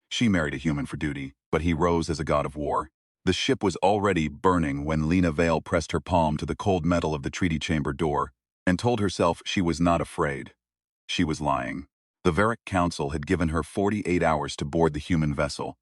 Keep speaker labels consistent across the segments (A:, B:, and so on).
A: She married a human for duty, but he rose as a god of war. The ship was already burning when Lena Vale pressed her palm to the cold metal of the treaty chamber door and told herself she was not afraid. She was lying. The Varric Council had given her 48 hours to board the human vessel,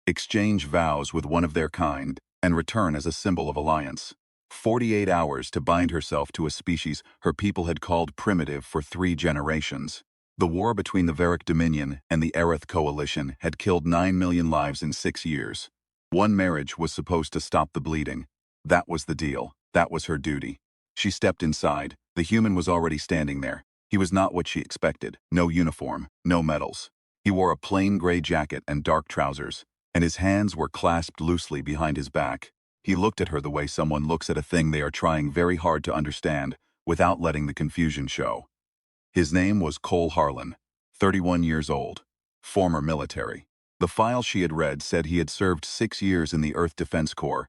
A: exchange vows with one of their kind, and return as a symbol of alliance. 48 hours to bind herself to a species her people had called primitive for 3 generations. The war between the Varric Dominion and the Aerith Coalition had killed 9 million lives in 6 years. One marriage was supposed to stop the bleeding. That was the deal. That was her duty. She stepped inside. The human was already standing there. He was not what she expected. No uniform, no medals. He wore a plain gray jacket and dark trousers, and his hands were clasped loosely behind his back. He looked at her the way someone looks at a thing they are trying very hard to understand, without letting the confusion show. His name was Cole Harlan, 31 years old, former military. The file she had read said he had served 6 years in the Earth Defense Corps,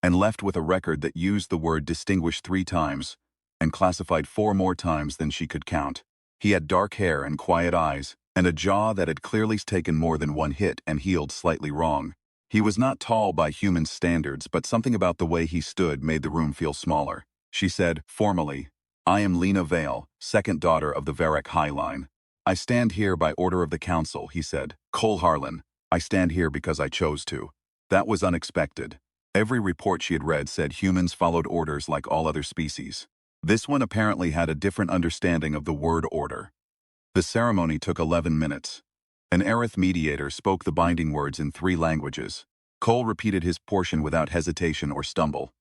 A: and left with a record that used the word distinguished 3 times, and classified 4 more times than she could count. He had dark hair and quiet eyes, and a jaw that had clearly taken more than one hit and healed slightly wrong. He was not tall by human standards, but something about the way he stood made the room feel smaller. She said, formally, "I am Lena Vale, second daughter of the Varric High Line. I stand here by order of the Council," he said. "Cole Harlan, I stand here because I chose to." That was unexpected. Every report she had read said humans followed orders like all other species. This one apparently had a different understanding of the word order. The ceremony took 11 minutes. An Aerith mediator spoke the binding words in 3 languages. Cole repeated his portion without hesitation or stumble.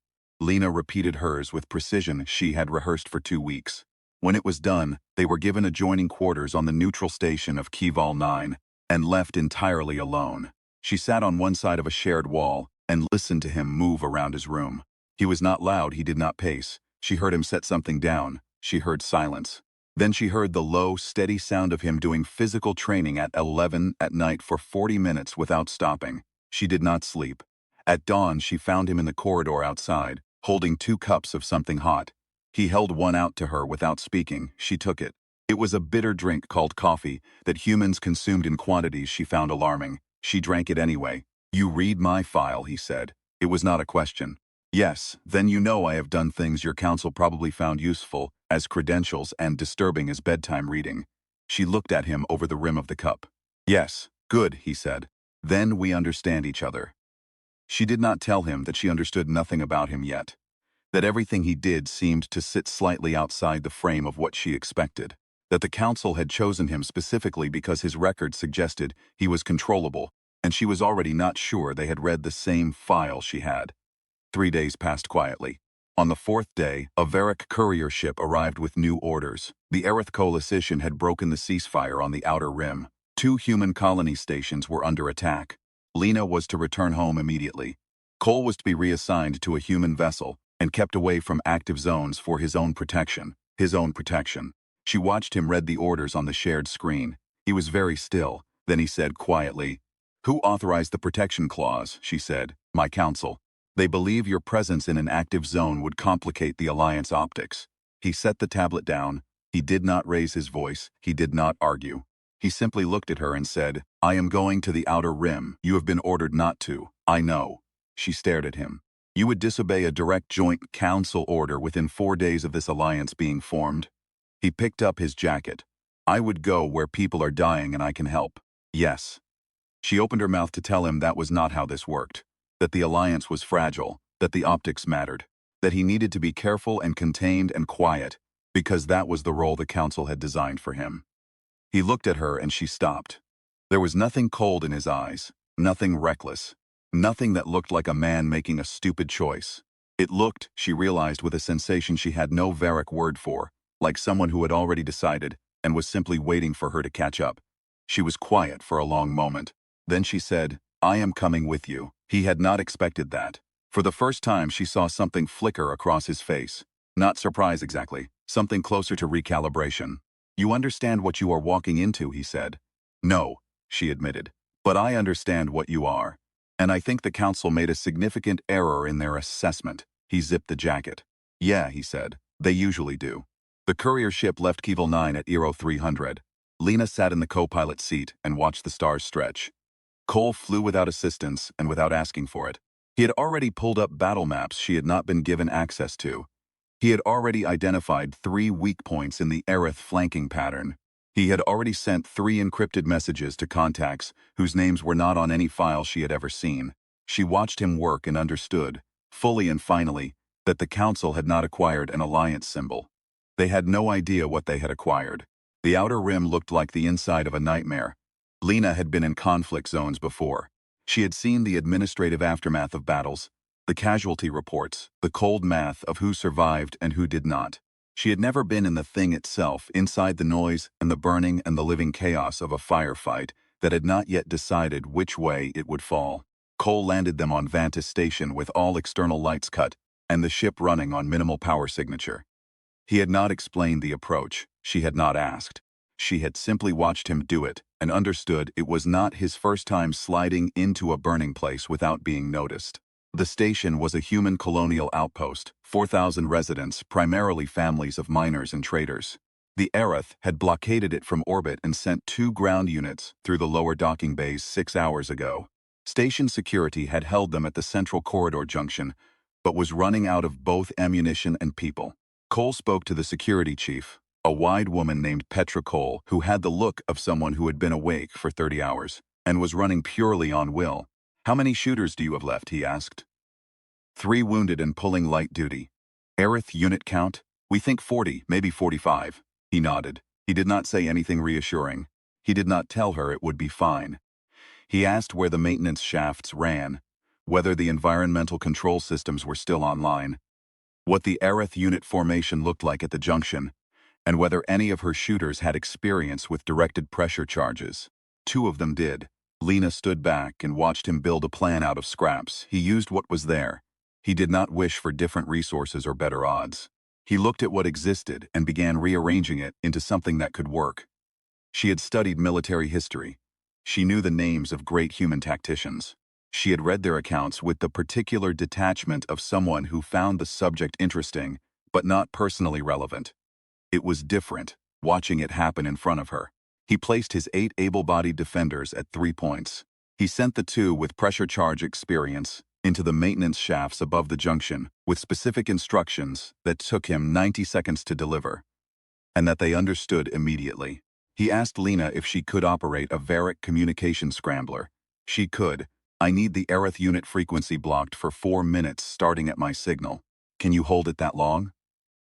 A: Lena repeated hers with precision she had rehearsed for 2 weeks. When it was done, they were given adjoining quarters on the neutral station of Kival 9 and left entirely alone. She sat on one side of a shared wall and listened to him move around his room. He was not loud, he did not pace. She heard him set something down. She heard silence. Then she heard the low, steady sound of him doing physical training at 11 at night for 40 minutes without stopping. She did not sleep. At dawn, she found him in the corridor outside, holding 2 cups of something hot. He held one out to her without speaking. She took it. It was a bitter drink called coffee that humans consumed in quantities she found alarming. She drank it anyway. "You read my file," he said. It was not a question. "Yes, then you know I have done things your council probably found useful as credentials and disturbing as bedtime reading." She looked at him over the rim of the cup. "Yes, good," he said. "Then we understand each other." She did not tell him that she understood nothing about him yet, that everything he did seemed to sit slightly outside the frame of what she expected, that the council had chosen him specifically because his record suggested he was controllable, and she was already not sure they had read the same file she had. 3 days passed quietly. On the 4th day, a Varric courier ship arrived with new orders. The Aerith Coalition had broken the ceasefire on the Outer Rim. 2 human colony stations were under attack. Lena was to return home immediately. Cole was to be reassigned to a human vessel and kept away from active zones for his own protection. His own protection. She watched him read the orders on the shared screen. He was very still. Then he said quietly, "Who authorized the protection clause?" she said. "My council. They believe your presence in an active zone would complicate the Alliance optics." He set the tablet down. He did not raise his voice. He did not argue. He simply looked at her and said, "I am going to the Outer Rim. You have been ordered not to. I know." She stared at him. "You would disobey a direct joint council order within 4 days of this alliance being formed?" He picked up his jacket. "I would go where people are dying and I can help." "Yes." She opened her mouth to tell him that was not how this worked. That the alliance was fragile, that the optics mattered, that he needed to be careful and contained and quiet, because that was the role the council had designed for him. He looked at her and she stopped. There was nothing cold in his eyes, nothing reckless, nothing that looked like a man making a stupid choice. It looked, she realized with a sensation she had no Varric word for, like someone who had already decided and was simply waiting for her to catch up. She was quiet for a long moment. Then she said, "I am coming with you." He had not expected that. For the first time she saw something flicker across his face. Not surprise exactly, something closer to recalibration. "You understand what you are walking into," he said. "No," she admitted. "But I understand what you are. And I think the council made a significant error in their assessment." He zipped the jacket. "Yeah," he said. "They usually do." The courier ship left Kival 9 at Eero 300. Lena sat in the co-pilot seat and watched the stars stretch. Cole flew without assistance and without asking for it. He had already pulled up battle maps she had not been given access to. He had already identified 3 weak points in the Aerith flanking pattern. He had already sent 3 encrypted messages to contacts whose names were not on any file she had ever seen. She watched him work and understood, fully and finally, that the Council had not acquired an alliance symbol. They had no idea what they had acquired. The outer rim looked like the inside of a nightmare. Lena had been in conflict zones before. She had seen the administrative aftermath of battles, the casualty reports, the cold math of who survived and who did not. She had never been in the thing itself, inside the noise and the burning and the living chaos of a firefight that had not yet decided which way it would fall. Cole landed them on Vantis Station with all external lights cut and the ship running on minimal power signature. He had not explained the approach. She had not asked. She had simply watched him do it and understood it was not his first time sliding into a burning place without being noticed. The station was a human colonial outpost, 4,000 residents, primarily families of miners and traders. The Aerith had blockaded it from orbit and sent 2 ground units through the lower docking bays 6 hours ago. Station security had held them at the central corridor junction, but was running out of both ammunition and people. Cole spoke to the security chief, a wide woman named Petra Cole, who had the look of someone who had been awake for 30 hours and was running purely on will. "How many shooters do you have left?" he asked. 3 wounded and pulling light duty. "Aerith unit count? We think 40, maybe 45. He nodded. He did not say anything reassuring. He did not tell her it would be fine. He asked where the maintenance shafts ran, whether the environmental control systems were still online, what the Aerith unit formation looked like at the junction, and whether any of her shooters had experience with directed pressure charges. 2 of them did. Lena stood back and watched him build a plan out of scraps. He used what was there. He did not wish for different resources or better odds. He looked at what existed and began rearranging it into something that could work. She had studied military history. She knew the names of great human tacticians. She had read their accounts with the particular detachment of someone who found the subject interesting, but not personally relevant. It was different, watching it happen in front of her. He placed his 8 able-bodied defenders at 3 points. He sent the 2 with pressure charge experience into the maintenance shafts above the junction with specific instructions that took him 90 seconds to deliver, and that they understood immediately. He asked Lena if she could operate a Varric communication scrambler. She could. "I need the Aerith unit frequency blocked for 4 minutes starting at my signal. Can you hold it that long?"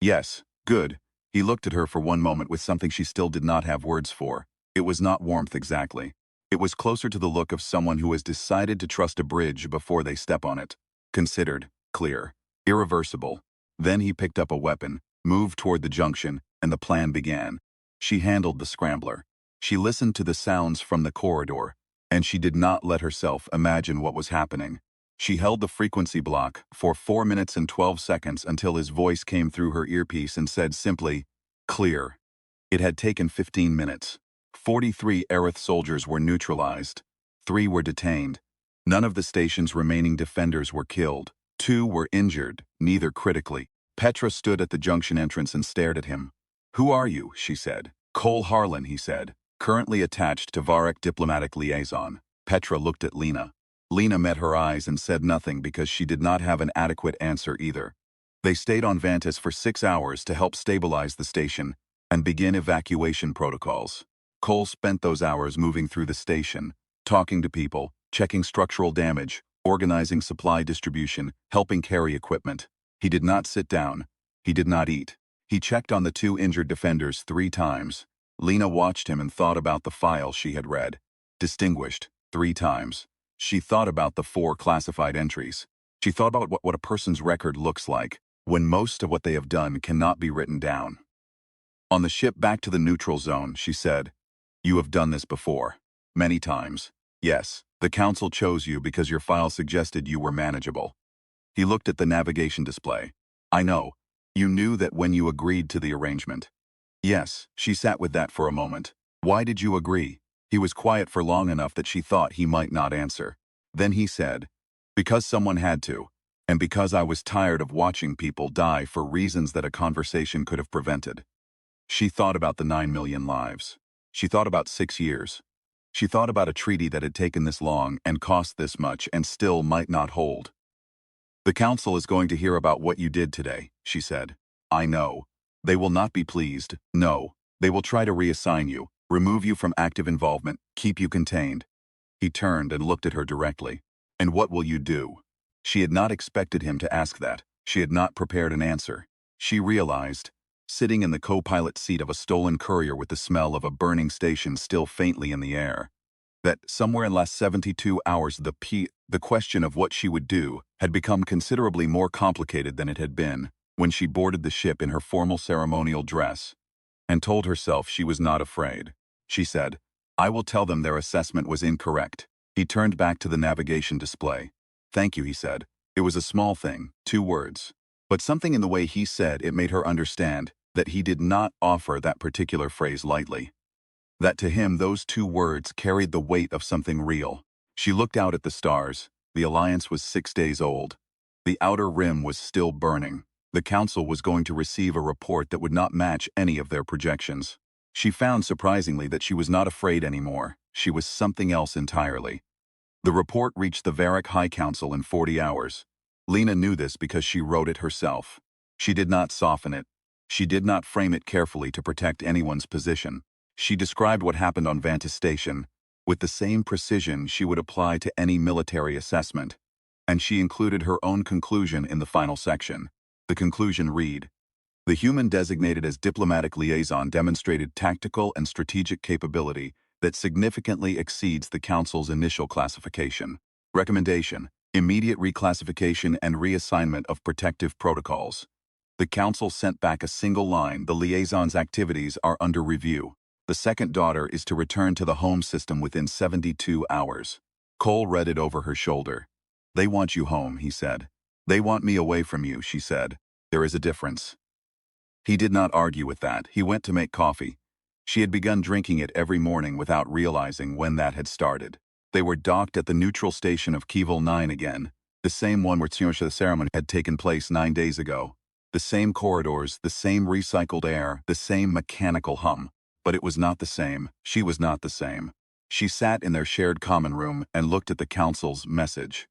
A: "Yes, good." He looked at her for one moment with something she still did not have words for. It was not warmth exactly. It was closer to the look of someone who has decided to trust a bridge before they step on it. Considered, clear, irreversible. Then he picked up a weapon, moved toward the junction, and the plan began. She handled the scrambler. She listened to the sounds from the corridor, and she did not let herself imagine what was happening. She held the frequency block for 4 minutes and 12 seconds until his voice came through her earpiece and said simply, "Clear." It had taken 15 minutes. 43 Aerith soldiers were neutralized. 3 were detained. None of the station's remaining defenders were killed. 2 were injured, neither critically. Petra stood at the junction entrance and stared at him. "Who are you?" she said. "Cole Harlan," he said, "currently attached to Varric Diplomatic Liaison." Petra looked at Lena. Lena met her eyes and said nothing because she did not have an adequate answer either. They stayed on Vantis for 6 hours to help stabilize the station and begin evacuation protocols. Cole spent those hours moving through the station, talking to people, checking structural damage, organizing supply distribution, helping carry equipment. He did not sit down. He did not eat. He checked on the 2 injured defenders 3 times. Lena watched him and thought about the file she had read. Distinguished, 3 times. She thought about the 4 classified entries. She thought about what a person's record looks like when most of what they have done cannot be written down. On the ship back to the neutral zone, she said, "You have done this before. Many times. Yes, the Council chose you because your file suggested you were manageable." He looked at the navigation display. "I know. You knew that when you agreed to the arrangement." "Yes," she sat with that for a moment. "Why did you agree?" He was quiet for long enough that she thought he might not answer. Then he said, "Because someone had to, and because I was tired of watching people die for reasons that a conversation could have prevented." She thought about the 9 million lives. She thought about 6 years. She thought about a treaty that had taken this long and cost this much and still might not hold. "The council is going to hear about what you did today," she said. "I know. They will not be pleased. No. They will try to reassign you, remove you from active involvement, keep you contained." He turned and looked at her directly. "And what will you do?" She had not expected him to ask that. She had not prepared an answer. She realized, sitting in the co-pilot seat of a stolen courier with the smell of a burning station still faintly in the air, that somewhere in the last 72 hours the question of what she would do had become considerably more complicated than it had been when she boarded the ship in her formal ceremonial dress and told herself she was not afraid. She said, "I will tell them their assessment was incorrect." He turned back to the navigation display. "Thank you," he said. It was a small thing, 2 words. But something in the way he said it made her understand that he did not offer that particular phrase lightly. That to him those 2 words carried the weight of something real. She looked out at the stars. The Alliance was 6 days old. The outer rim was still burning. The Council was going to receive a report that would not match any of their projections. She found surprisingly that she was not afraid anymore. She was something else entirely. The report reached the Varric High Council in 40 hours. Lena knew this because she wrote it herself. She did not soften it. She did not frame it carefully to protect anyone's position. She described what happened on Vantis Station with the same precision she would apply to any military assessment. And she included her own conclusion in the final section. The conclusion read, "The human designated as diplomatic liaison demonstrated tactical and strategic capability that significantly exceeds the Council's initial classification. Recommendation: immediate reclassification and reassignment of protective protocols." The Council sent back a single line: "The liaison's activities are under review. The second daughter is to return to the home system within 72 hours. Cole read it over her shoulder. "They want you home," he said. "They want me away from you," she said. "There is a difference." He did not argue with that. He went to make coffee. She had begun drinking it every morning without realizing when that had started. They were docked at the neutral station of Kevil 9 again, the same one where the ceremony had taken place 9 days ago. The same corridors, the same recycled air, the same mechanical hum. But it was not the same. She was not the same. She sat in their shared common room and looked at the Council's message,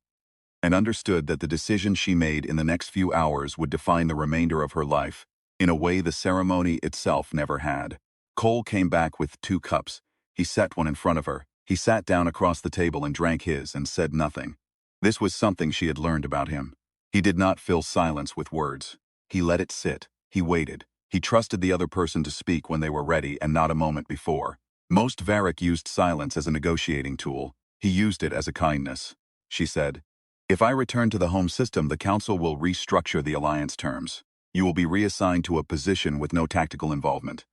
A: and understood that the decision she made in the next few hours would define the remainder of her life, in a way the ceremony itself never had. Cole came back with 2 cups. He set one in front of her. He sat down across the table and drank his and said nothing. This was something she had learned about him. He did not fill silence with words. He let it sit. He waited. He trusted the other person to speak when they were ready and not a moment before. Most Varric used silence as a negotiating tool. He used it as a kindness. She said, "If I return to the home system, the Council will restructure the Alliance terms. You will be reassigned to a position with no tactical involvement.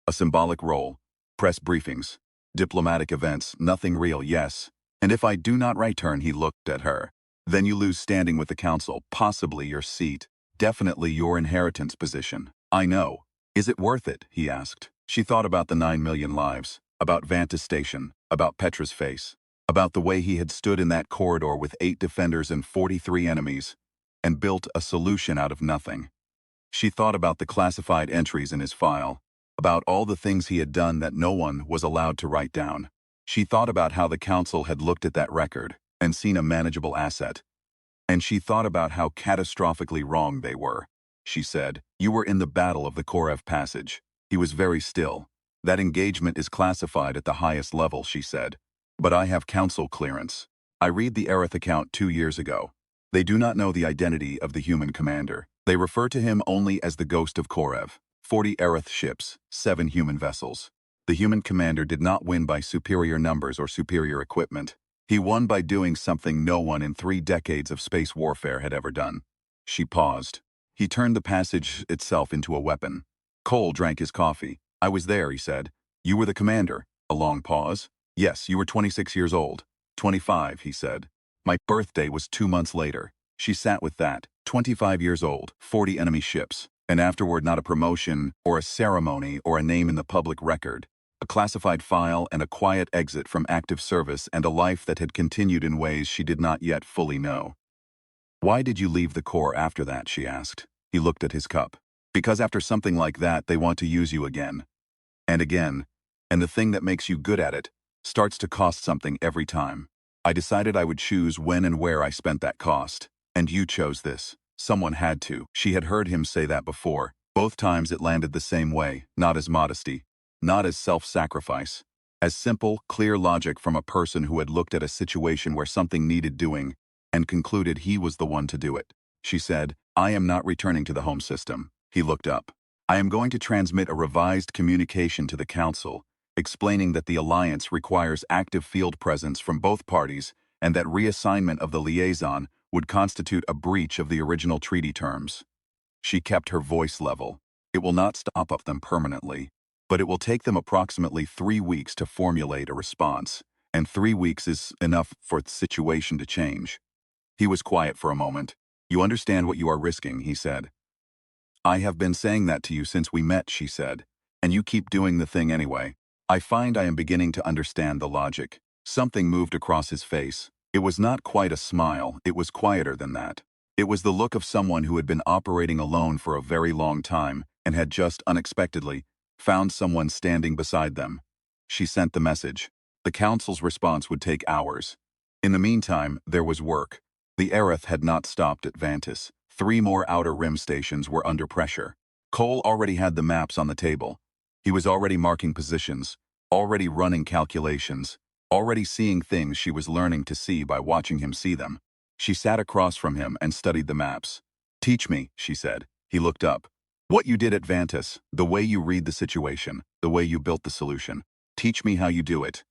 A: A symbolic role. Press briefings. Diplomatic events. Nothing real, yes. And if I do not return," he looked at her, "then you lose standing with the Council, possibly your seat, definitely your inheritance position." "I know. Is it worth it?" he asked. She thought about the 9 million lives, about Vantis Station, about Petra's face, about the way he had stood in that corridor with 8 defenders and 43 enemies, and built a solution out of nothing. She thought about the classified entries in his file, about all the things he had done that no one was allowed to write down. She thought about how the Council had looked at that record and seen a manageable asset. And she thought about how catastrophically wrong they were. She said, "You were in the battle of the Korev Passage." He was very still. "That engagement is classified at the highest level," she said. "But I have Council clearance. I read the Aerith account 2 years ago. They do not know the identity of the human commander. They refer to him only as the Ghost of Korev. 40 Aerith ships, 7 human vessels. The human commander did not win by superior numbers or superior equipment. He won by doing something no one in 3 decades of space warfare had ever done." She paused. He turned the passage itself into a weapon. Cole drank his coffee. "I was there," he said. "You were the commander." A long pause. "Yes, you were 26 years old." 25, he said. "My birthday was 2 months later." She sat with that. 25 years old, 40 enemy ships, and afterward not a promotion or a ceremony or a name in the public record. A classified file and a quiet exit from active service and a life that had continued in ways she did not yet fully know. "Why did you leave the Corps after that?" she asked. He looked at his cup. "Because after something like that, they want to use you again. And again. And the thing that makes you good at it, starts to cost something every time. I decided I would choose when and where I spent that cost. And you chose this. Someone had to. She had heard him say that before. Both times it landed the same way, not as modesty, not as self-sacrifice, as simple, clear logic from a person who had looked at a situation where something needed doing and concluded he was the one to do it. She said, "I am not returning to the home system." He looked up. "I am going to transmit a revised communication to the Council, explaining that the alliance requires active field presence from both parties and that reassignment of the liaison would constitute a breach of the original treaty terms." She kept her voice level. "It will not stop them permanently, but it will take them approximately 3 weeks to formulate a response, and 3 weeks is enough for the situation to change." He was quiet for a moment. "You understand what you are risking," he said. "I have been saying that to you since we met," she said, "and you keep doing the thing anyway." I find I am beginning to understand the logic. Something moved across his face. It was not quite a smile, it was quieter than that. It was the look of someone who had been operating alone for a very long time and had just unexpectedly found someone standing beside them. She sent the message. The Council's response would take hours. In the meantime, there was work. The Aerith had not stopped at Vantis. 3 more Outer Rim stations were under pressure. Cole already had the maps on the table. He was already marking positions, already running calculations, already seeing things she was learning to see by watching him see them. She sat across from him and studied the maps. "Teach me," she said. He looked up. "What you did at Vantis, the way you read the situation, the way you built the solution. Teach me how you do it."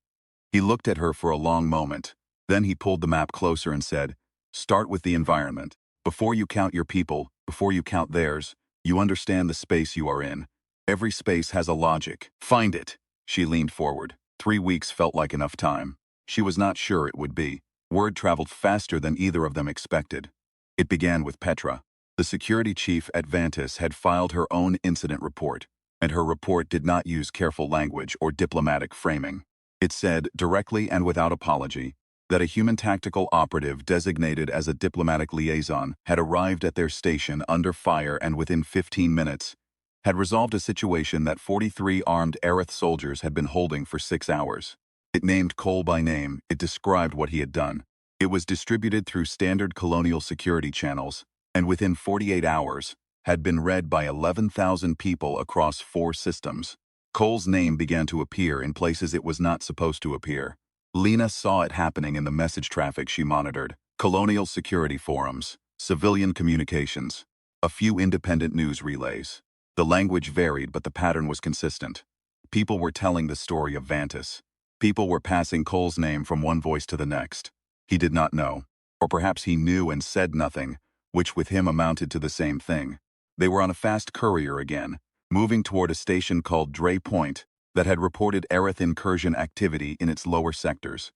A: He looked at her for a long moment. Then he pulled the map closer and said, "Start with the environment. Before you count your people, before you count theirs, you understand the space you are in. Every space has a logic. Find it." She leaned forward. 3 weeks felt like enough time. She was not sure it would be. Word traveled faster than either of them expected. It began with Petra. The security chief at Vantis had filed her own incident report, and her report did not use careful language or diplomatic framing. It said, directly and without apology, that a human tactical operative designated as a diplomatic liaison had arrived at their station under fire and within 15 minutes had resolved a situation that 43 armed Aerith soldiers had been holding for 6 hours. It named Cole by name, it described what he had done. It was distributed through standard colonial security channels, and within 48 hours, had been read by 11,000 people across 4 systems. Cole's name began to appear in places it was not supposed to appear. Lena saw it happening in the message traffic she monitored, colonial security forums, civilian communications, a few independent news relays. The language varied, but the pattern was consistent. People were telling the story of Vantis. People were passing Cole's name from one voice to the next. He did not know. Or perhaps he knew and said nothing, which with him amounted to the same thing. They were on a fast courier again, moving toward a station called Dray Point that had reported Aerith incursion activity in its lower sectors.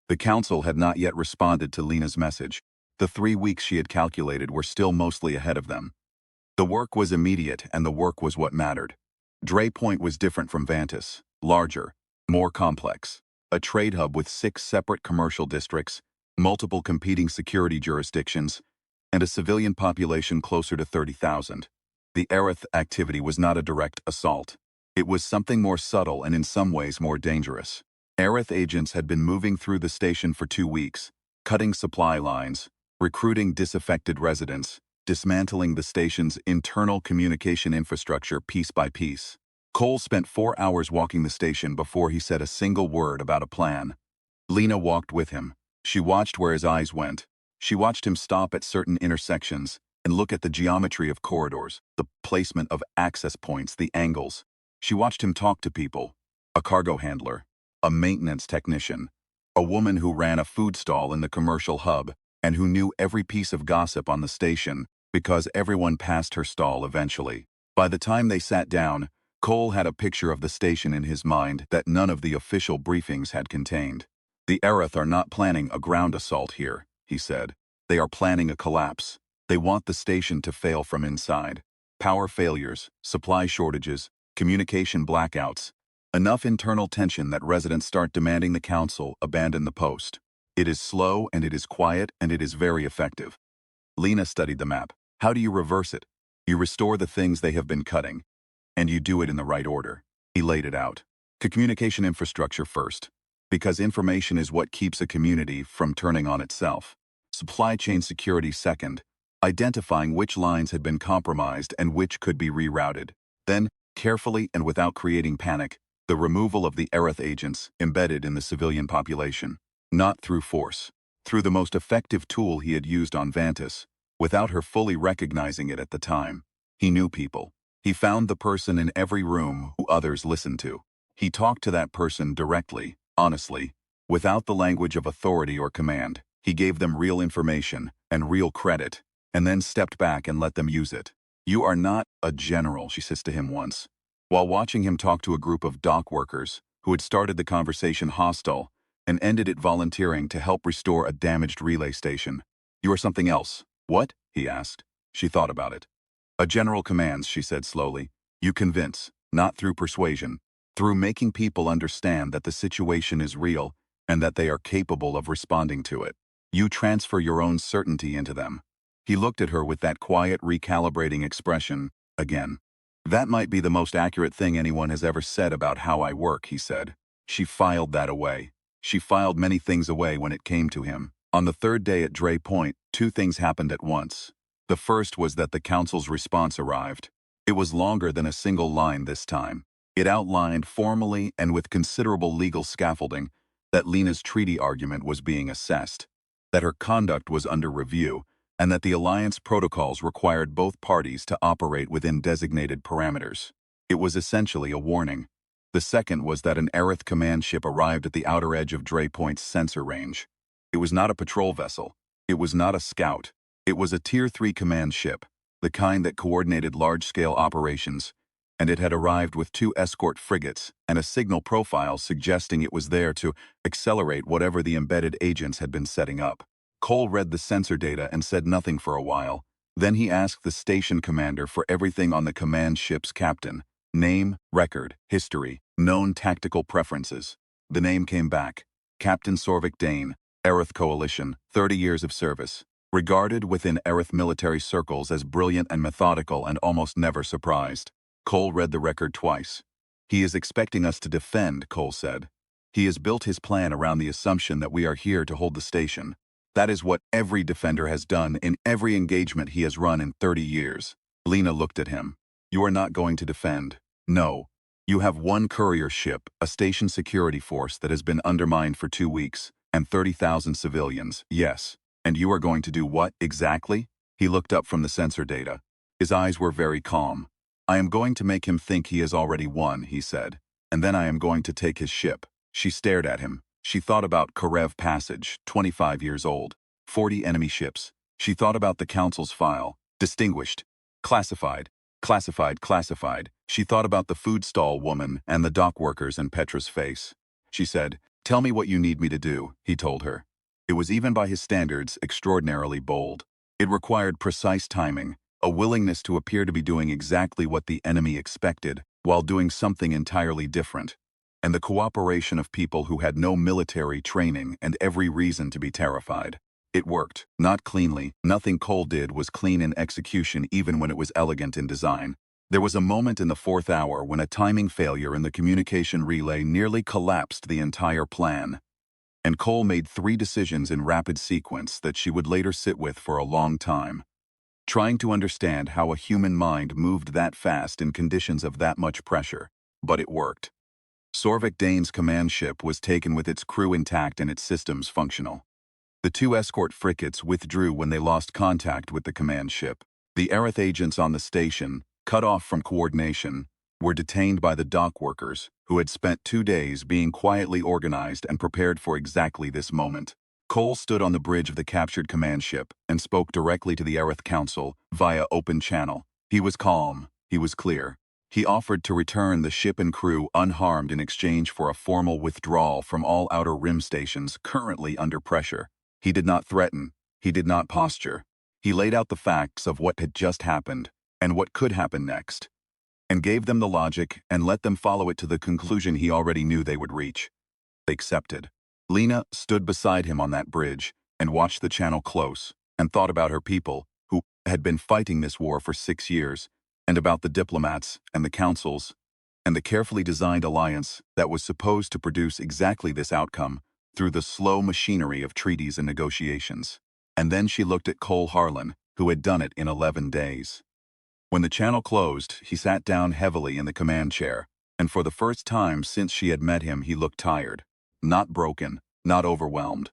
A: The Council had not yet responded to Lena's message. The 3 weeks she had calculated were still mostly ahead of them. The work was immediate, and the work was what mattered. Dray Point was different from Vantis, larger, more complex. A trade hub with 6 separate commercial districts, multiple competing security jurisdictions, and a civilian population closer to 30,000. The Aerith activity was not a direct assault. It was something more subtle and in some ways more dangerous. Aerith agents had been moving through the station for 2 weeks, cutting supply lines, recruiting disaffected residents, dismantling the station's internal communication infrastructure piece by piece. Cole spent 4 hours walking the station before he said a single word about a plan. Lena walked with him. She watched where his eyes went. She watched him stop at certain intersections and look at the geometry of corridors, the placement of access points, the angles. She watched him talk to people, a cargo handler, a maintenance technician, a woman who ran a food stall in the commercial hub and who knew every piece of gossip on the station because everyone passed her stall eventually. By the time they sat down, Cole had a picture of the station in his mind that none of the official briefings had contained. "The Aerith are not planning a ground assault here," he said. "They are planning a collapse. They want the station to fail from inside. Power failures, supply shortages, communication blackouts. Enough internal tension that residents start demanding the Council abandon the post. It is slow and it is quiet and it is very effective." Lena studied the map. "How do you reverse it? You restore the things they have been cutting. And you do it in the right order." He laid it out. Communication infrastructure first. Because information is what keeps a community from turning on itself. Supply chain security second, identifying which lines had been compromised and which could be rerouted. Then, carefully and without creating panic, the removal of the Aerith agents embedded in the civilian population. Not through force. Through the most effective tool he had used on Vantis, without her fully recognizing it at the time. He knew people. He found the person in every room who others listened to. He talked to that person directly, honestly, without the language of authority or command. He gave them real information and real credit, and then stepped back and let them use it. "You are not a general," she says to him once, while watching him talk to a group of dock workers who had started the conversation hostile and ended it volunteering to help restore a damaged relay station. "You are something else." "What?" he asked. She thought about it. "A general commands," she said slowly. "You convince, not through persuasion, through making people understand that the situation is real and that they are capable of responding to it. You transfer your own certainty into them." He looked at her with that quiet, recalibrating expression again. "That might be the most accurate thing anyone has ever said about how I work," he said. She filed that away. She filed many things away when it came to him. On the third day at Dray Point, two things happened at once. The first was that the Council's response arrived. It was longer than a single line this time. It outlined formally and with considerable legal scaffolding that Lena's treaty argument was being assessed, that her conduct was under review, and that the alliance protocols required both parties to operate within designated parameters. It was essentially a warning. The second was that an Aerith command ship arrived at the outer edge of Dray Point's sensor range. It was not a patrol vessel. It was not a scout. It was a Tier 3 command ship, the kind that coordinated large-scale operations, and it had arrived with 2 escort frigates and a signal profile suggesting it was there to accelerate whatever the embedded agents had been setting up. Cole read the sensor data and said nothing for a while. Then he asked the station commander for everything on the command ship's captain. Name, record, history, known tactical preferences. The name came back. Captain Sorvik Dane, Aerith Coalition, 30 years of service. Regarded within Aerith military circles as brilliant and methodical and almost never surprised. Cole read the record twice. "He is expecting us to defend," Cole said. "He has built his plan around the assumption that we are here to hold the station. That is what every defender has done in every engagement he has run in 30 years. Lena looked at him. "You are not going to defend. No. You have one courier ship, a station security force that has been undermined for 2 weeks, and 30,000 civilians, yes. And you are going to do what, exactly?" He looked up from the sensor data. His eyes were very calm. "I am going to make him think he has already won," he said. "And then I am going to take his ship." She stared at him. She thought about Karev Passage, 25 years old. 40 enemy ships. She thought about the Council's file. Distinguished. Classified. Classified, classified. She thought about the food stall woman and the dock workers and Petra's face. She said, "Tell me what you need me to do," he told her. It was, even by his standards, extraordinarily bold. It required precise timing, a willingness to appear to be doing exactly what the enemy expected, while doing something entirely different, and the cooperation of people who had no military training and every reason to be terrified. It worked, not cleanly. Nothing Cole did was clean in execution, even when it was elegant in design. There was a moment in the 4th hour when a timing failure in the communication relay nearly collapsed the entire plan. And Cole made 3 decisions in rapid sequence that she would later sit with for a long time, trying to understand how a human mind moved that fast in conditions of that much pressure. But it worked. Sorvik Dane's command ship was taken with its crew intact and its systems functional. The 2 escort frigates withdrew when they lost contact with the command ship. The Aerith agents on the station, cut off from coordination, were detained by the dock workers, who had spent 2 days being quietly organized and prepared for exactly this moment. Cole stood on the bridge of the captured command ship and spoke directly to the Aerith Council via open channel. He was calm. He was clear. He offered to return the ship and crew unharmed in exchange for a formal withdrawal from all outer rim stations currently under pressure. He did not threaten. He did not posture. He laid out the facts of what had just happened and what could happen next, and gave them the logic and let them follow it to the conclusion he already knew they would reach. They accepted. Lena stood beside him on that bridge and watched the channel close and thought about her people, who had been fighting this war for 6 years, and about the diplomats and the councils and the carefully designed alliance that was supposed to produce exactly this outcome through the slow machinery of treaties and negotiations. And then she looked at Cole Harlan, who had done it in 11 days. When the channel closed, he sat down heavily in the command chair, and for the first time since she had met him, he looked tired. Not broken, not overwhelmed.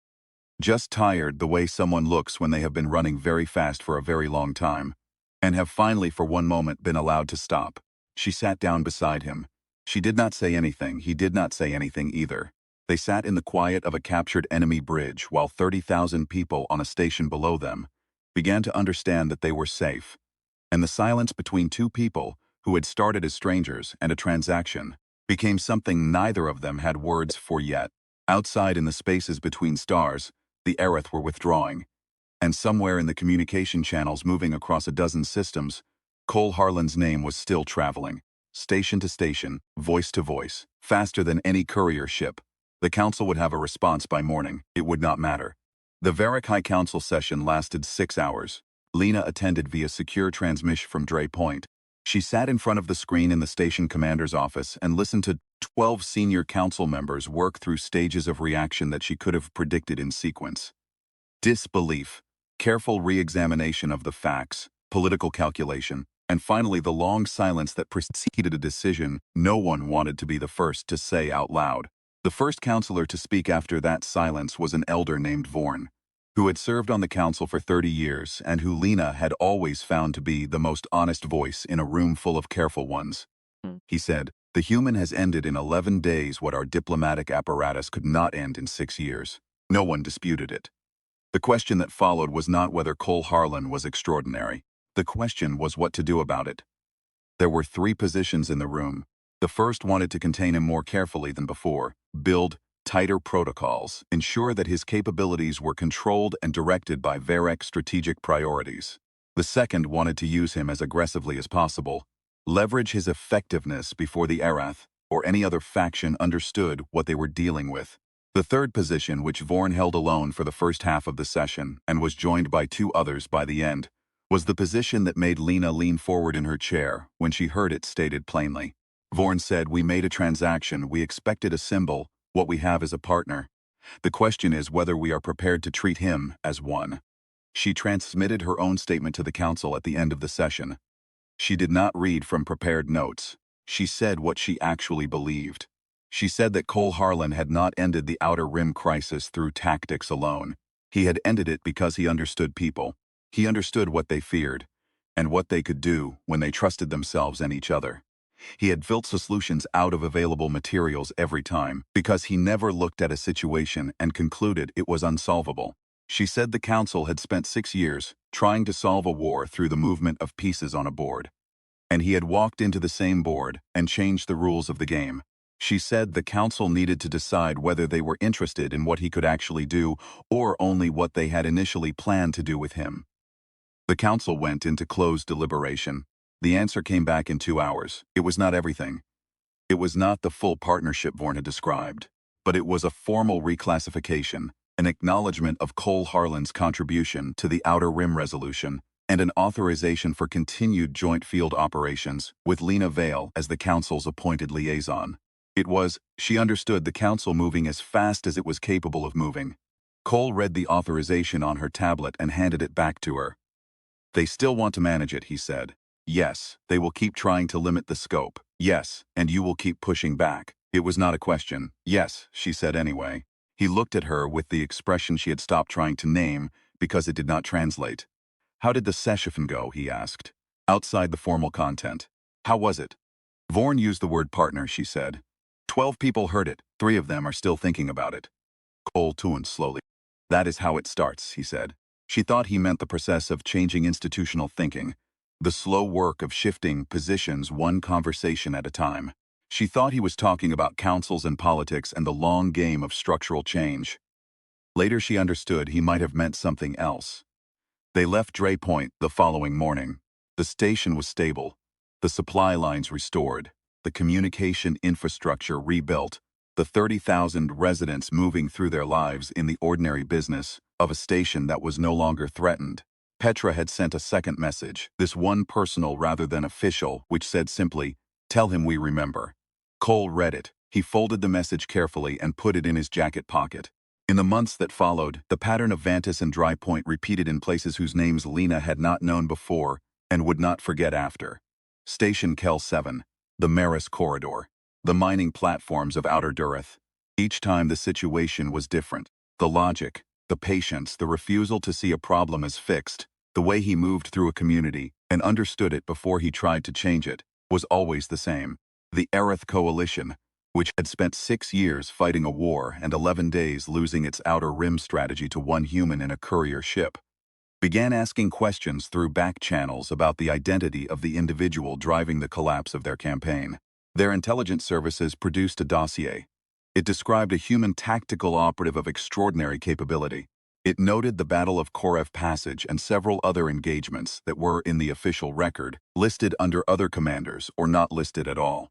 A: Just tired the way someone looks when they have been running very fast for a very long time, and have finally for one moment been allowed to stop. She sat down beside him. She did not say anything, he did not say anything either. They sat in the quiet of a captured enemy bridge while 30,000 people on a station below them began to understand that they were safe. And the silence between two people who had started as strangers and a transaction became something neither of them had words for yet. Outside in the spaces between stars, the Aerith were withdrawing, and somewhere in the communication channels moving across a dozen systems, Cole Harlan's name was still traveling, station to station, voice to voice, faster than any courier ship. The council would have a response by morning. It would not matter. The Varric High Council session lasted 6 hours. Lena attended via secure transmission from Dre Point. She sat in front of the screen in the station commander's office and listened to 12 senior council members work through stages of reaction that she could have predicted in sequence. Disbelief, careful re-examination of the facts, political calculation, and finally the long silence that preceded a decision no one wanted to be the first to say out loud. The first counselor to speak after that silence was an elder named Vorn, who had served on the council for 30 years and who Lena had always found to be the most honest voice in a room full of careful ones. He said, "The human has ended in 11 days what our diplomatic apparatus could not end in 6 years. No one disputed it." The question that followed was not whether Cole Harlan was extraordinary. The question was what to do about it. There were 3 positions in the room. The first wanted to contain him more carefully than before, build tighter protocols, ensure that his capabilities were controlled and directed by Varric's strategic priorities. The second wanted to use him as aggressively as possible, leverage his effectiveness before the Aerith or any other faction understood what they were dealing with. The third position, which Vorn held alone for the first half of the session and was joined by 2 others by the end, was the position that made Lena lean forward in her chair when she heard it stated plainly. Vorn said, "We made a transaction, we expected a symbol. What we have is a partner. The question is whether we are prepared to treat him as one." She transmitted her own statement to the council at the end of the session. She did not read from prepared notes. She said what she actually believed. She said that Cole Harlan had not ended the Outer Rim crisis through tactics alone. He had ended it because he understood people. He understood what they feared, and what they could do when they trusted themselves and each other. He had built solutions out of available materials every time, because he never looked at a situation and concluded it was unsolvable. She said the council had spent 6 years trying to solve a war through the movement of pieces on a board. And he had walked into the same board and changed the rules of the game. She said the council needed to decide whether they were interested in what he could actually do or only what they had initially planned to do with him. The council went into closed deliberation. The answer came back in 2 hours. It was not everything. It was not the full partnership Vorn had described, but it was a formal reclassification, an acknowledgement of Cole Harlan's contribution to the Outer Rim resolution, and an authorization for continued joint field operations with Lena Vale as the council's appointed liaison. It was, she understood, the council moving as fast as it was capable of moving. Cole read the authorization on her tablet and handed it back to her. "They still want to manage it," he said. "Yes, they will keep trying to limit the scope. Yes, and you will keep pushing back." It was not a question. "Yes," she said anyway. He looked at her with the expression she had stopped trying to name because it did not translate. "How did the session go?" he asked. Outside the formal content. "How was it?" Vorn used the word partner, she said. 12 people heard it. 3 of them are still thinking about it. Cole tuned slowly. "That is how it starts," he said. She thought he meant the process of changing institutional thinking, the slow work of shifting positions one conversation at a time. She thought he was talking about councils and politics and the long game of structural change. Later she understood he might have meant something else. They left Dre Point the following morning. The station was stable, the supply lines restored, the communication infrastructure rebuilt, the 30,000 residents moving through their lives in the ordinary business of a station that was no longer threatened. Petra had sent a second message, this one personal rather than official, which said simply, "Tell him we remember." Cole read it. He folded the message carefully and put it in his jacket pocket. In the months that followed, the pattern of Vantis and Dry Point repeated in places whose names Lena had not known before and would not forget after. Station Kel 7, the Maris Corridor, the mining platforms of Outer Durith. Each time the situation was different. The logic, the patience, the refusal to see a problem as fixed, the way he moved through a community and understood it before he tried to change it, was always the same. The Aerith Coalition, which had spent 6 years fighting a war and 11 days losing its outer rim strategy to one human in a courier ship, began asking questions through back channels about the identity of the individual driving the collapse of their campaign. Their intelligence services produced a dossier. It described a human tactical operative of extraordinary capability. It noted the Battle of Korev Passage and several other engagements that were in the official record, listed under other commanders or not listed at all.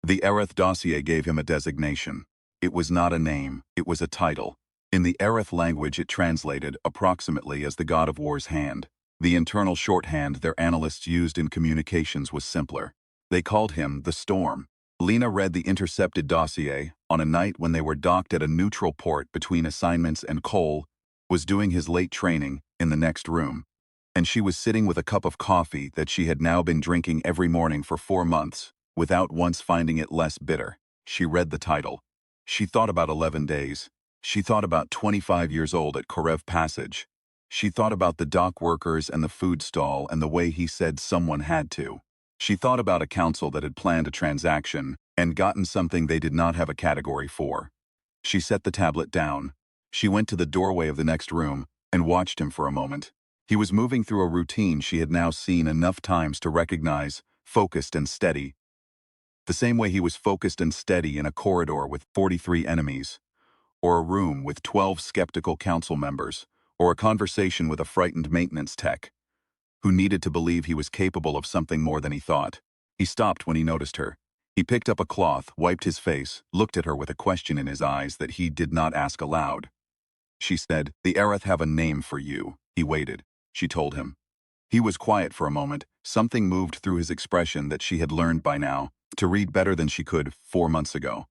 A: The Aerith dossier gave him a designation. It was not a name, it was a title. In the Aerith language it translated approximately as the God of War's hand. The internal shorthand their analysts used in communications was simpler. They called him the Storm. Lena read the intercepted dossier on a night when they were docked at a neutral port between assignments, and Cole was doing his late training in the next room. And she was sitting with a cup of coffee that she had now been drinking every morning for 4 months, without once finding it less bitter. She read the title. She thought about 11 days. She thought about 25 years old at Korev Passage. She thought about the dock workers and the food stall and the way he said someone had to. She thought about a council that had planned a transaction and gotten something they did not have a category for. She set the tablet down. She went to the doorway of the next room and watched him for a moment. He was moving through a routine she had now seen enough times to recognize, focused and steady. The same way he was focused and steady in a corridor with 43 enemies, or a room with 12 skeptical council members, or a conversation with a frightened maintenance tech who needed to believe he was capable of something more than he thought. He stopped when he noticed her. He picked up a cloth, wiped his face, looked at her with a question in his eyes that he did not ask aloud. She said, "The Aerith have a name for you." He waited. She told him. He was quiet for a moment. Something moved through his expression that she had learned by now to read better than she could 4 months ago.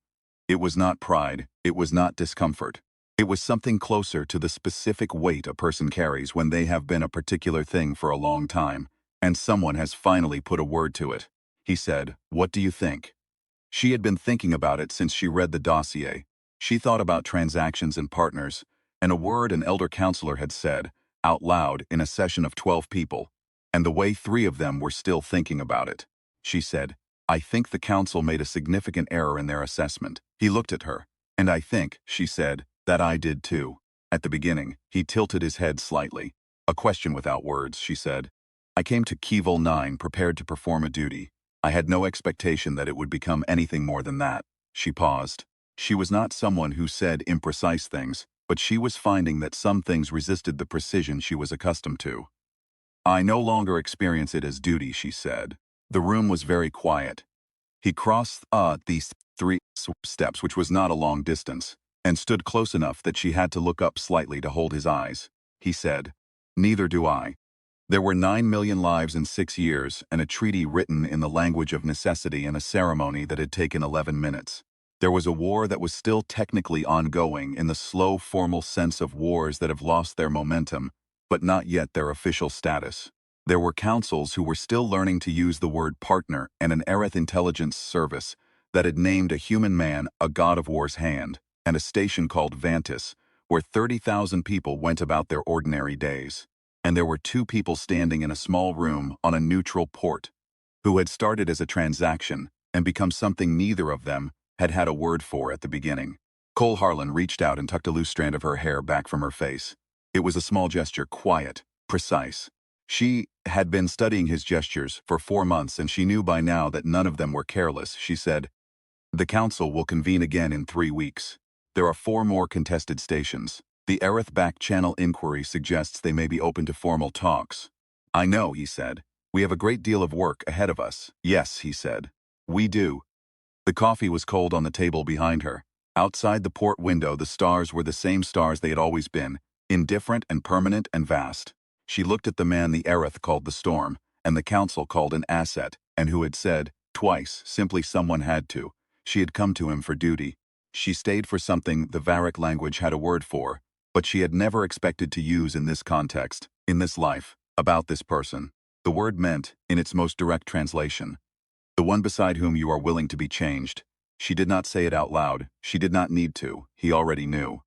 A: It was not pride. It was not discomfort. It was something closer to the specific weight a person carries when they have been a particular thing for a long time, and someone has finally put a word to it. He said, "What do you think?" She had been thinking about it since she read the dossier. She thought about transactions and partners, and a word an elder counselor had said, out loud in a session of 12 people, and the way 3 of them were still thinking about it. She said, "I think the council made a significant error in their assessment." He looked at her. "And I think," she said, "that I did too." At the beginning, he tilted his head slightly. "A question without words," she said. "I came to Kevil 9 prepared to perform a duty. I had no expectation that it would become anything more than that." She paused. She was not someone who said imprecise things, but she was finding that some things resisted the precision she was accustomed to. "I no longer experience it as duty," she said. The room was very quiet. He crossed these 3 steps, which was not a long distance, and stood close enough that she had to look up slightly to hold his eyes. He said, "Neither do I. There were 9 million lives in 6 years, and a treaty written in the language of necessity and a ceremony that had taken 11 minutes. There was a war that was still technically ongoing in the slow, formal sense of wars that have lost their momentum, but not yet their official status. There were councils who were still learning to use the word partner, and an Aerith intelligence service that had named a human man a god of war's hand, and a station called Vantis, where 30,000 people went about their ordinary days. And there were 2 people standing in a small room on a neutral port, who had started as a transaction and become something neither of them had had a word for at the beginning." Cole Harlan reached out and tucked a loose strand of her hair back from her face. It was a small gesture, quiet, precise. She had been studying his gestures for 4 months, and she knew by now that none of them were careless. She said, "The council will convene again in 3 weeks. There are 4 more contested stations. The Aerith back channel inquiry suggests they may be open to formal talks." "I know," he said. "We have a great deal of work ahead of us." "Yes," he said. "We do." The coffee was cold on the table behind her. Outside the port window, the stars were the same stars they had always been, indifferent and permanent and vast. She looked at the man the Aerith called the Storm, and the council called an asset, and who had said, twice, simply someone had to. She had come to him for duty. She stayed for something the Varric language had a word for, but she had never expected to use in this context, in this life, about this person. The word meant, in its most direct translation, the one beside whom you are willing to be changed. She did not say it out loud. She did not need to. He already knew.